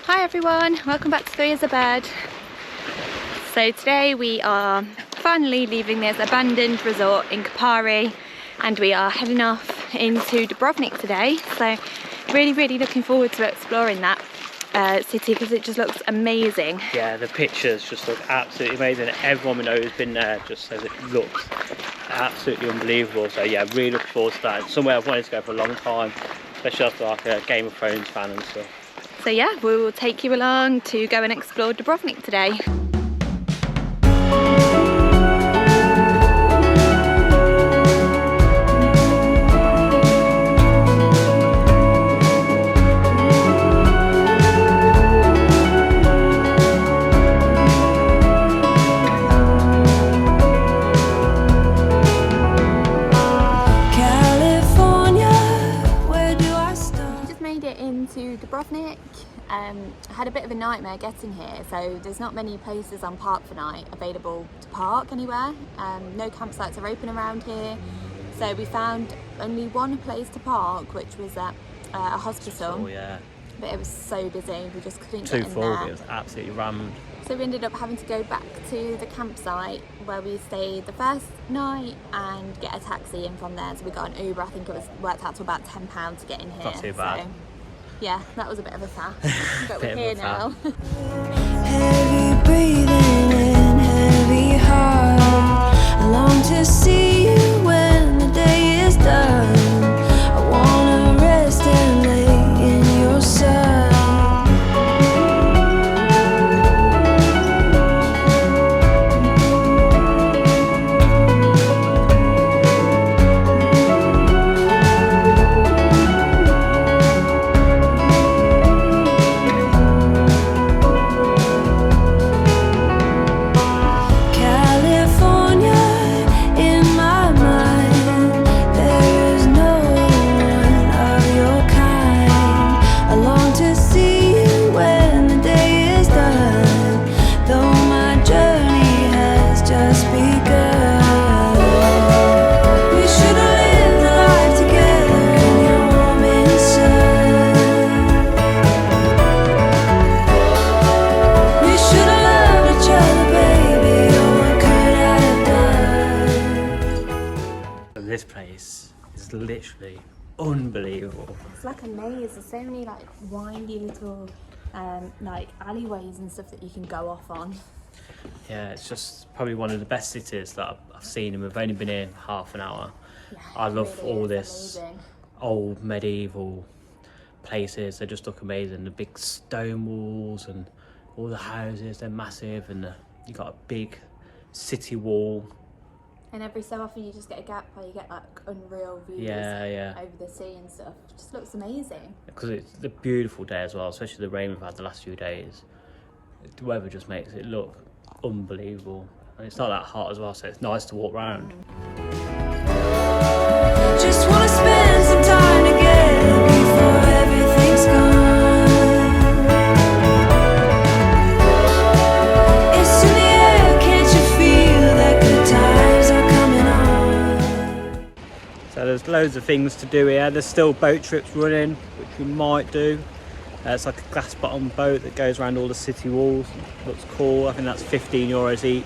Hi everyone, welcome back to 3 as a Bird. So today we are finally leaving this abandoned resort in Capari and we are heading off into Dubrovnik today. So really looking forward to exploring that city because it just looks amazing. Yeah, the pictures just look absolutely amazing. Everyone we know who's been there just says it looks absolutely unbelievable. So yeah, really looking forward to that. It's somewhere I've wanted to go for a long time, especially after like a Game of Thrones fan and stuff. So yeah, we will take you along to go and explore Dubrovnik today. Dubrovnik. I had a bit of a nightmare getting here, so there's not many places on Park for Night available to park anywhere. No campsites are open around here, so we found only one place to park, which was at a hospital. Yeah. But it was so busy, we just couldn't Too get in full, there. it was absolutely rammed. So we ended up having to go back to the campsite where we stayed the first night and get a taxi in from there. So we got an Uber. I think it was worked out to about £10 to get in here. Not too bad. So, yeah, that was a bit of a faff, but we're here now. Heavy breathing and heavy heart. I long to see you when the day is done. I wanna rest and lay in your sun. This place is literally unbelievable. It's like a maze. There's so many like windy little like alleyways and stuff that you can go off on. Yeah, it's just probably one of the best cities that I've seen, and we've only been here half an hour. Yeah, I love really all is this amazing. old medieval places. They just look amazing. The big stone walls and all the houses, they're massive, and you got a big city wall. And every so often you just get a gap where you get like unreal views over the sea and stuff. It just looks amazing. Because it's a beautiful day as well, especially the rain we've had the last few days. The weather just makes it look unbelievable. And it's not that hot as well, so it's nice to walk around. Just wanna spend some time together before everything's gone. It's in the air, can't you feel that good times are coming on? So there's loads of things to do here. There's still boat trips running, which we might do. It's like a glass bottom boat that goes around all the city walls. Looks cool. I think that's €15 each.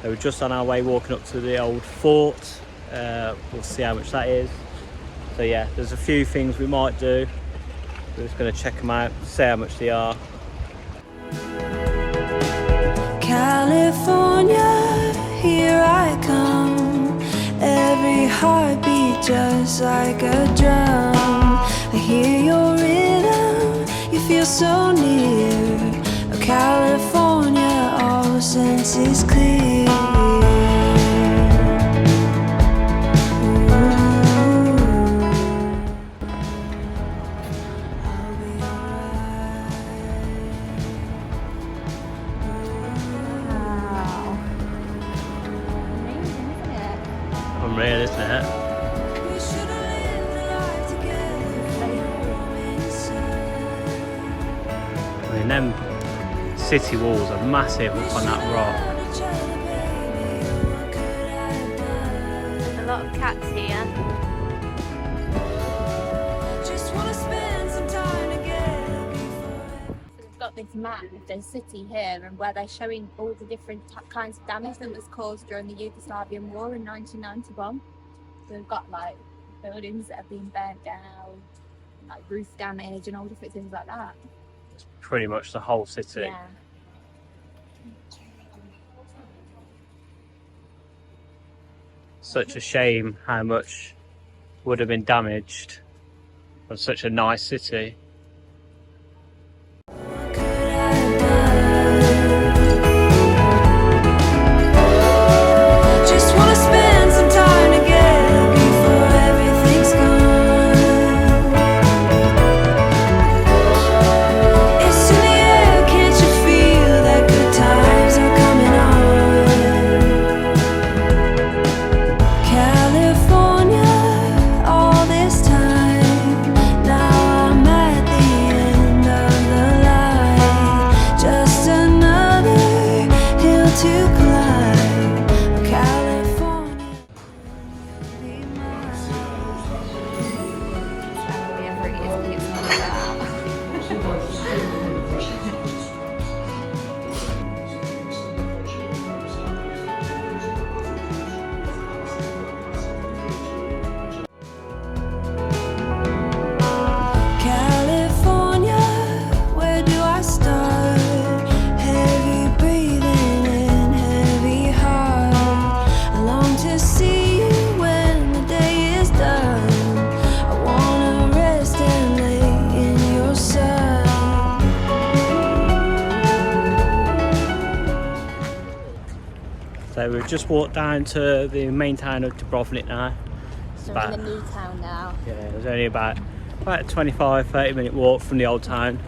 So we're just on our way walking up to the old fort. We'll see how much that is. So yeah, there's a few things we might do. We're just going to check them out, see how much they are. California, here I come. Every heartbeat just like a drum. I hear your rhythm, you feel so near. Oh, California, all senses clear. Unreal, isn't it? I mean, them city walls are massive up on that rock. There's a lot of cats here. this map of the city here, and where they're showing all the different kinds of damage that was caused during the Yugoslavian war in 1991. So we've got like buildings that have been burnt down, like roof damage and all different things like that. Pretty much the whole city. Yeah. Such a shame how much would have been damaged on such a nice city. Just wanna spend some time together before everything's gone. It's in the air, can't you feel that good times are coming on? California, all this time, now I'm at the end of the line. Just another hill to climb. California, be mine. Whatever it is, it's not like that. California, where do I start? Heavy breathing and heavy heart. I long to see you when the day is done. I wanna rest and lay in your sun. So we've just walked down to the main town of Dubrovnik now. So we're in the new town now. Yeah, there's only about a 25-30 minute walk from the old town,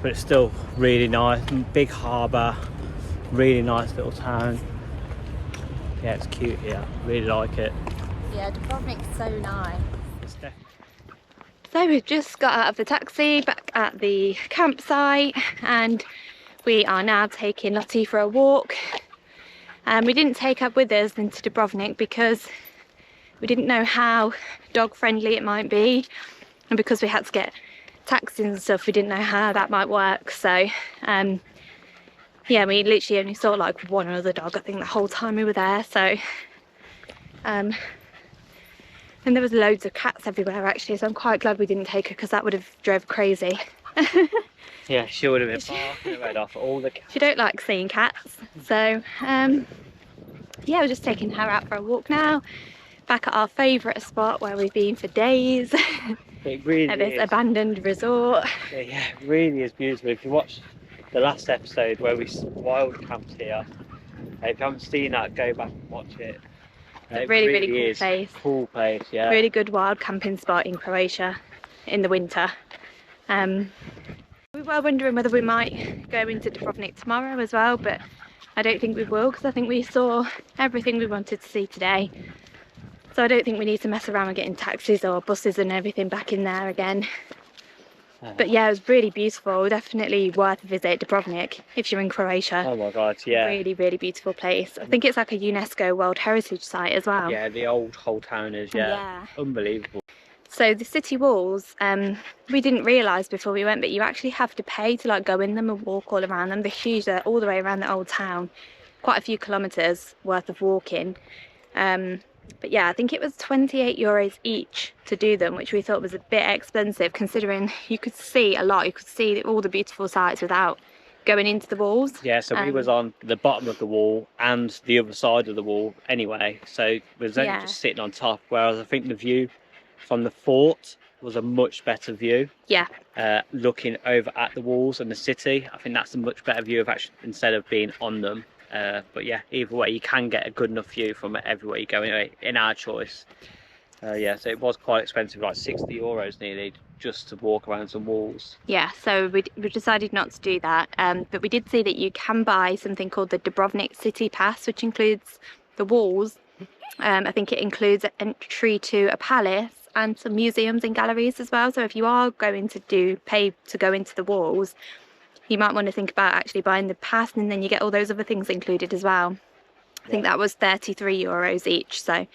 but it's still really nice. Big harbour, really nice little town. Yeah, it's cute here. Really like it. Yeah, Dubrovnik's so nice. It's definitely So we've just got out of the taxi back at the campsite, and we are now taking Lottie for a walk. We didn't take her with us into Dubrovnik because we didn't know how dog friendly it might be, and because we had to get taxis and stuff, we didn't know how that might work. So yeah, we literally only saw like one other dog, I think, the whole time we were there. So and there was loads of cats everywhere actually, so I'm quite glad we didn't take her, because that would have drove crazy. yeah, she would have been barking her head off all the cats. She don't like seeing cats. So yeah, we're just taking her out for a walk now, back at our favourite spot where we've been for days. It really At this is. abandoned resort. Yeah, it really is beautiful. If you watch the last episode where we wild camped here, if you haven't seen that, go back and watch it. It's a It really cool is place. Cool place, yeah. Really good wild camping spot in Croatia in the winter. We were wondering whether we might go into Dubrovnik tomorrow as well, but I don't think we will, because I think we saw everything we wanted to see today. So I don't think we need to mess around with getting taxis or buses and everything back in there again. But yeah, it was really beautiful. Definitely worth a visit, Dubrovnik, if you're in Croatia. Oh my god, yeah. Really, really beautiful place. I think it's like a UNESCO World Heritage Site as well. Yeah, the old whole town is, Yeah. unbelievable. So the city walls, we didn't realise before we went, but you actually have to pay to like go in them and walk all around them. They're huge, they're all the way around the old town. Quite a few kilometres worth of walking. But yeah, I think it was 28 euros each to do them, which we thought was a bit expensive considering you could see a lot. You could see all the beautiful sights without going into the walls. Yeah, so we was on the bottom of the wall and the other side of the wall anyway. So we was only just sitting on top, whereas I think the view from the fort was a much better view. Yeah. Looking over at the walls and the city, I think that's a much better view of actually, instead of being on them. But yeah, either way, you can get a good enough view from everywhere you go anyway, in our choice. Yeah, so it was quite expensive, like 60 euros nearly, just to walk around some walls. Yeah, so we decided not to do that. But we did see that you can buy something called the Dubrovnik City Pass, which includes the walls. I think it includes entry to a palace and some museums and galleries as well. So if you are going to pay to go into the walls, you might want to think about actually buying the pass, and then you get all those other things included as well. I think that was 33 euros each. So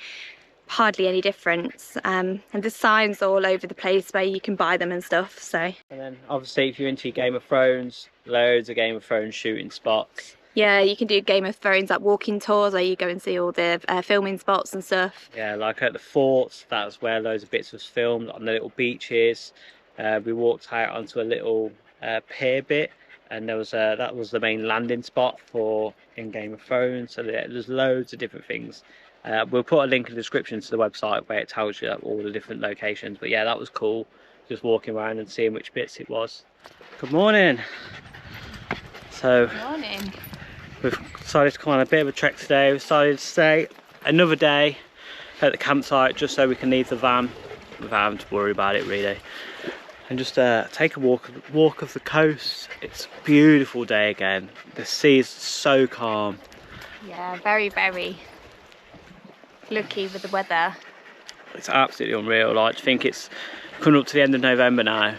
hardly any difference. And there's signs all over the place where you can buy them and stuff, so. And then obviously if you're into Game of Thrones, loads of Game of Thrones shooting spots. Yeah, you can do Game of Thrones like walking tours where you go and see all the filming spots and stuff. Yeah, like at the forts, that's where loads of bits was filmed, on the little beaches. We walked out onto a little pier bit, and there was that was the main landing spot for in Game of Thrones. So there's loads of different things. We'll put a link in the description to the website where it tells you all the different locations. But yeah, that was cool, just walking around and seeing which bits it was. Good morning. So Good morning. we've decided to come on a bit of a trek today. We've decided to stay another day at the campsite just so we can leave the van without having to worry about it really, and just take a walk of the coast. It's a beautiful day again. The sea is so calm. Yeah, very, very lucky with the weather. It's absolutely unreal. Like, I think it's coming up to the end of November now,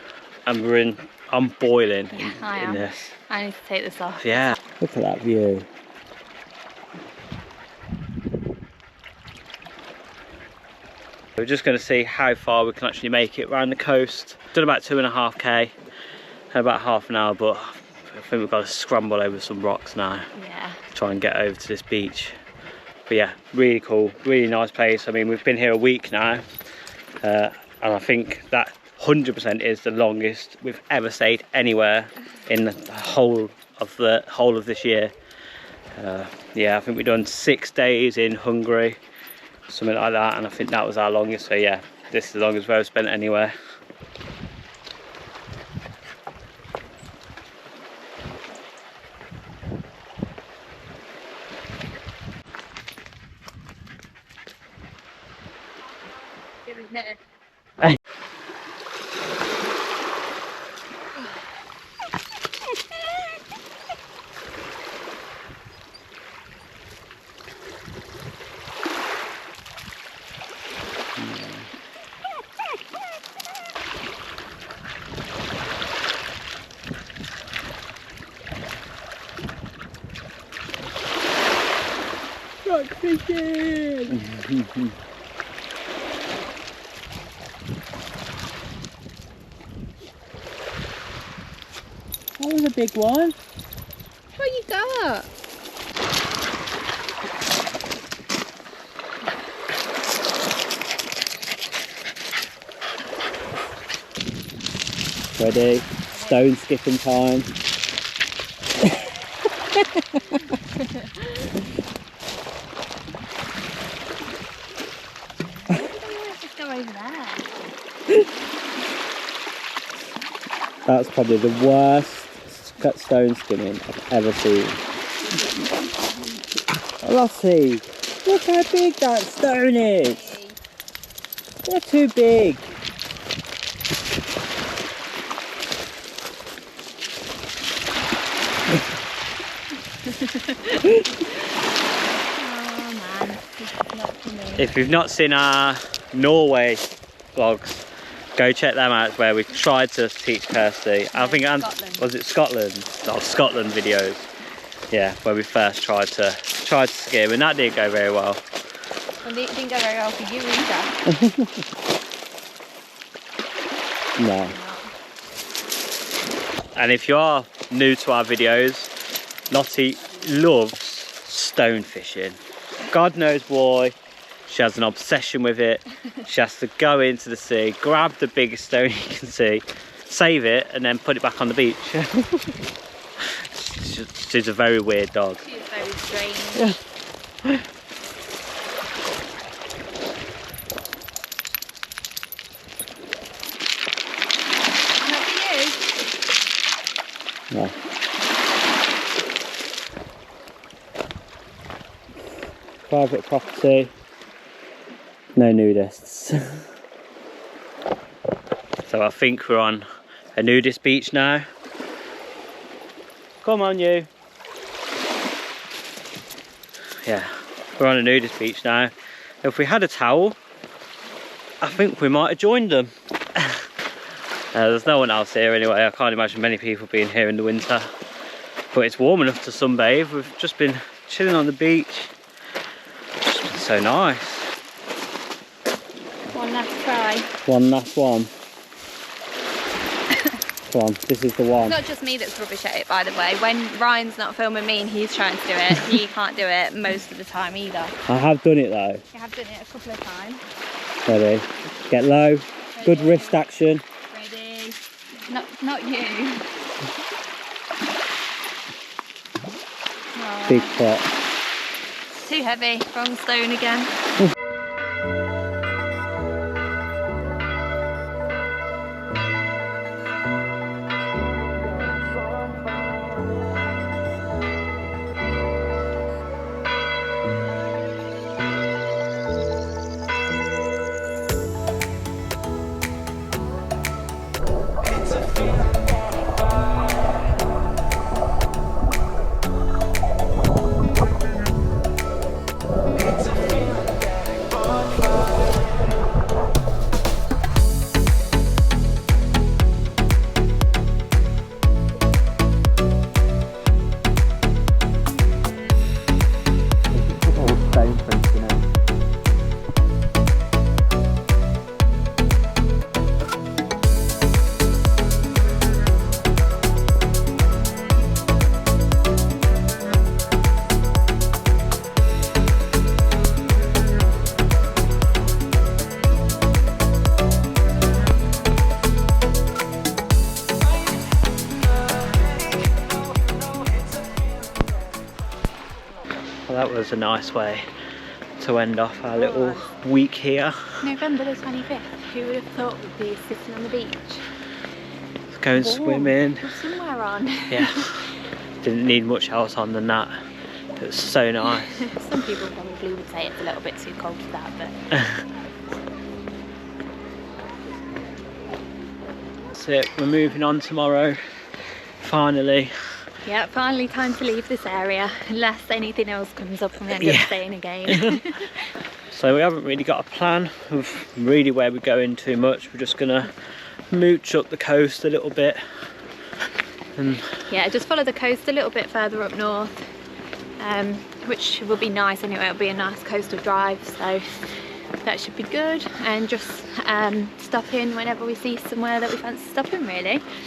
and I'm boiling in this. I need to take this off. Yeah, look at that view. We're just going to see how far we can actually make it around the coast. Done about 2.5k, about half an hour, but I think we've got to scramble over some rocks now. Yeah. Try and get over to this beach. But yeah, really cool, really nice place. I mean, we've been here a week now, and I think that 100% is the longest we've ever stayed anywhere in the whole of this year. Yeah, I think we've done 6 days in Hungary, something like that, and I think that was our longest. So yeah, this is the longest we've ever spent anywhere. Rock fishing! That was a big one. What you got? Ready? Stone skipping time. Just go over there. That's probably the worst stone skimming I've ever seen. Lottie, look how big that stone is. They're too big. Oh man, this is not for me. If you've not seen our Norway vlogs, go check them out. Where we tried to teach Kirsty. I think Scotland. was it Scotland? Oh, Scotland videos. Yeah, where we first tried to skim, and that didn't go very well. Well, it didn't go very well for you either. No. And if you are new to our videos, Lottie loves stone fishing. God knows why. She has an obsession with it. She has to go into the sea, grab the biggest stone you can see, save it, and then put it back on the beach. She's a very weird dog. She is very strange. Not for you. No. Private property. No nudists. So I think we're on a nudist beach now. Come on you. Yeah, we're on a nudist beach now. If we had a towel, I think we might have joined them. There's no one else here anyway. I can't imagine many people being here in the winter. But it's warm enough to sunbathe. We've just been chilling on the beach. It's just been so nice. way. One last one. Come on, this is the one. It's not just me that's rubbish at it, by the way. When Ryan's not filming me and he's trying to do it, he can't do it most of the time either. I have done it though. I have done it a couple of times. Ready? Get low. Ready. Good wrist action. Ready? Not you. Oh, Big pot. too heavy. Wrong stone again. Well, that was a nice way to end off our little week here. November the 25th. Who would have thought we'd be sitting on the beach? Let's go and swim in. With somewhere on. Yeah. Didn't need much else on than that. It was so nice. Some people probably would say it's a little bit too cold for that, but That's it. We're moving on tomorrow. Finally. yeah, finally time to leave this area, unless anything else comes up and we end up staying again. So we haven't really got a plan of really where we're going too much. We're just gonna mooch up the coast a little bit. And yeah, just follow the coast a little bit further up north, which will be nice anyway. It'll be a nice coastal drive, so that should be good. And just stop in whenever we see somewhere that we fancy stopping, really.